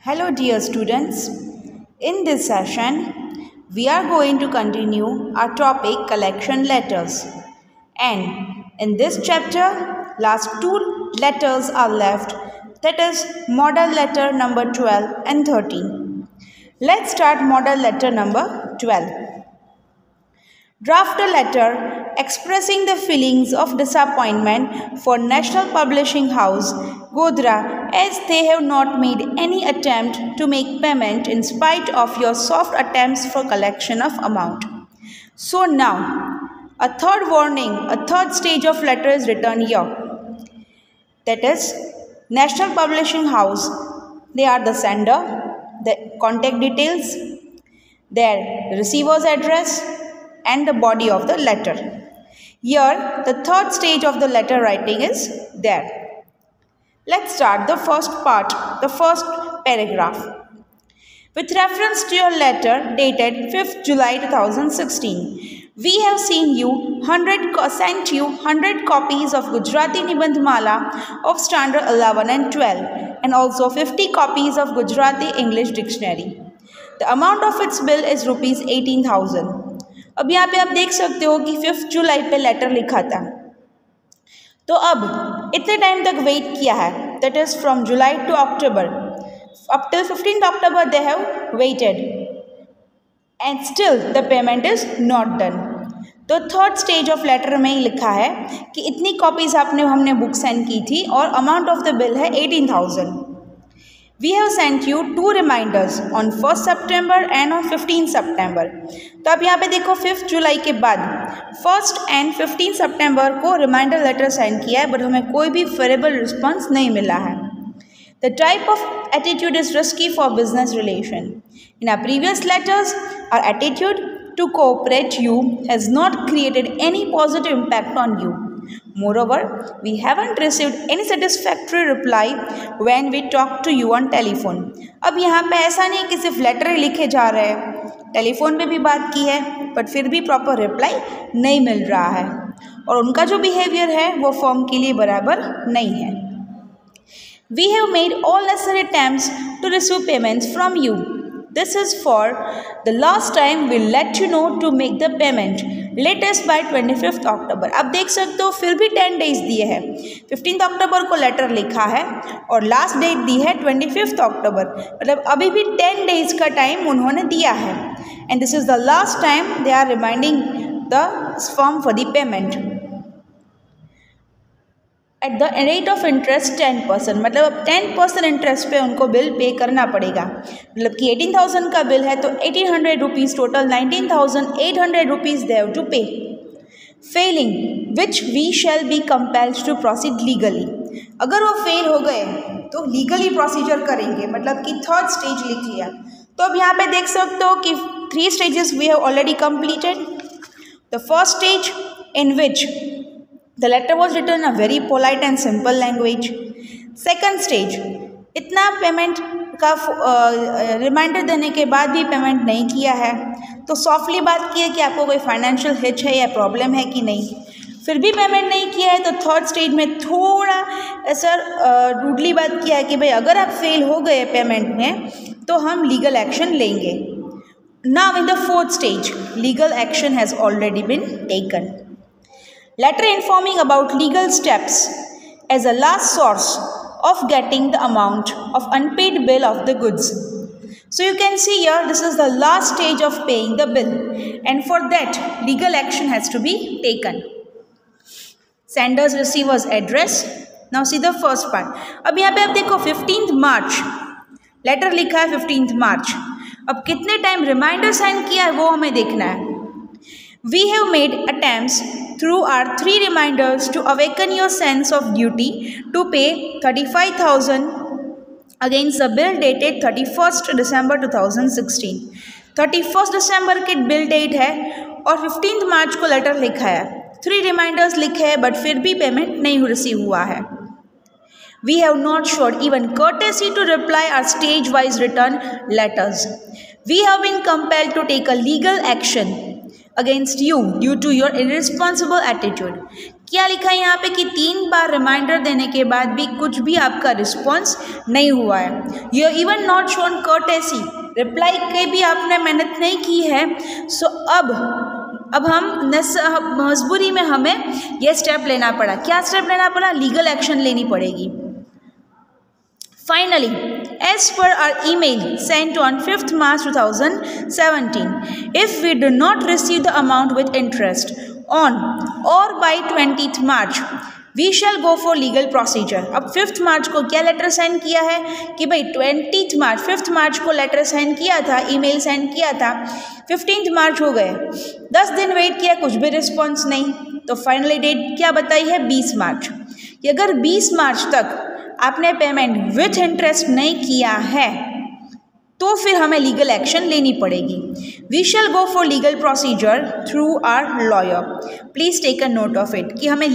Hello dear students, in this session we are going to continue our topic collection letters, and in this chapter last two letters are left, that is model letter number 12 and 13. Let's start model letter number 12. Draft a letter expressing the feelings of disappointment for National Publishing House, Godhra, as they have not made any attempt to make payment in spite of your soft attempts for collection of amount. So now, a third warning, a third stage of letter is written here. That is, National Publishing House, they are the sender, the contact details, their receiver's address, and the body of the letter. Here, the third stage of the letter writing is there. Let's start the first part, the first paragraph. With reference to your letter dated 5th July 2016, we have sent you 100 copies of Gujarati Nibandhmala of standard 11 and 12 and also 50 copies of Gujarati English Dictionary. The amount of its bill is rupees 18,000. अब यहाँ पे आप देख सकते हो कि 5 जुलाई पे letter लिखा था, तो अब इतने टाइम तक वेट किया है, that is from July to October, up till 15 October they have waited and still the payment is not done. तो थर्ड स्टेज ऑफ लेटर में ही लिखा है कि इतनी कॉपीज हमने बुक सेंड की थी और अमाउंट ऑफ द बिल है 18,000. We have sent you 2 reminders on 1st September and on 15th September. तो अब यहाँ पे देखो 5th जुलाई के बाद 1st and 15th September को रिमाइंडर लेटर सेंड किया है, बट हमें कोई भी फेवरेबल रिस्पॉन्स नहीं मिला है. The type of attitude is risky for business relation. In our previous letters, our attitude to cooperate you has not created any positive impact on you. Moreover, we haven't received any satisfactory reply when we talk to you on telephone. अब यहाँ पे ऐसा नहीं कि सिर्फ letter ही लिखे जा रहे हैं, टेलीफोन पे भी बात की है बट फिर भी प्रॉपर रिप्लाई नहीं मिल रहा है और उनका जो बिहेवियर है वो फॉर्म के लिए बराबर नहीं है. We have made all necessary attempts to receive payments from you. This is for the last time we'll let you know to make the payment latest by 25th October. अब देख सकते हो फिर भी 10 डेज दिए हैं. 15th अक्टूबर को letter लिखा है और लास्ट डेट दी है 25th अक्टूबर, मतलब अभी भी 10 डेज का टाइम उन्होंने दिया है. And this is the last time they are reminding the form for the payment at the rate of interest 10%, मतलब अब 10% इंटरेस्ट पे उनको बिल पे करना पड़ेगा. मतलब कि 18,000 का बिल है तो 1,800 rupees total 19,800 rupees they have to pay. Failing which we shall be compelled to proceed legally. अगर वो फेल हो गए तो लीगली प्रोसीजर करेंगे, मतलब कि थर्ड स्टेज लिख लिया. तो अब यहाँ पे देख सकते हो कि 3 stages we have already completed. The first stage in which the letter was written in a very polite and simple language. Second stage, इतना पेमेंट का रिमाइंडर देने के बाद भी पेमेंट नहीं किया है तो सॉफ्टली बात की है कि आपको कोई फाइनेंशियल हिच है या प्रॉब्लम है कि नहीं. फिर भी पेमेंट नहीं किया है तो थर्ड स्टेज में थोड़ा ऐसा रूडली बात किया है कि भाई अगर आप फेल हो गए पेमेंट में तो हम लीगल एक्शन लेंगे. Now in the fourth stage legal action has already been taken. Letter informing about legal steps as a last source of getting the amount of unpaid bill of the goods. So you can see here this is the last stage of paying the bill and for that legal action has to be taken. Sender's receiver's address. Now see the first part. अब यहाँ पे आप देखो 15th March letter लिखा है 15th March. अब कितने time reminder send किया है वो हमें देखना है. We have made attempts through our 3 reminders to awaken your sense of duty to pay 35,000 against the bill dated 31st December 2016. 31st December के बिल डेट है और 15th मार्च को लेटर लिखा है. 3 रिमाइंडर्स लिखे हैं बट फिर भी पेमेंट नहीं रिसीव हुआ है. We have not showed even courtesy to reply our stage-wise return letters. We have been compelled to take a legal action against you due to your irresponsible attitude. क्या लिखा है यहाँ पे कि 3 बार रिमाइंडर देने के बाद भी कुछ भी आपका रिस्पॉन्स नहीं हुआ है। You even not shown courtesy, reply के भी आपने मेहनत नहीं की है। सो अब हम मजबूरी में हमें यह स्टेप लेना पड़ा। क्या स्टेप लेना पड़ा? लीगल एक्शन लेनी पड़ेगी। Finally, as per our email sent on 5th March 2017, if we do not receive the amount with interest on or by 20th March, we shall go for legal procedure। अब 5th मार्च को क्या letter send किया है कि भाई 5th मार्च को letter send किया था, ईमेल सेंड किया था, 15th मार्च हो गए, 10 दिन वेट किया, कुछ भी रिस्पॉन्स नहीं। तो फाइनली डेट क्या बताई है? 20 मार्च। कि अगर 20 मार्च तक आपने पेमेंट विथ इंटरेस्ट नहीं किया है तो फिर हमें लीगल एक्शन लेनी पड़ेगी। We shall go for legal procedure through our lawyer. Please take a note of it कि हमें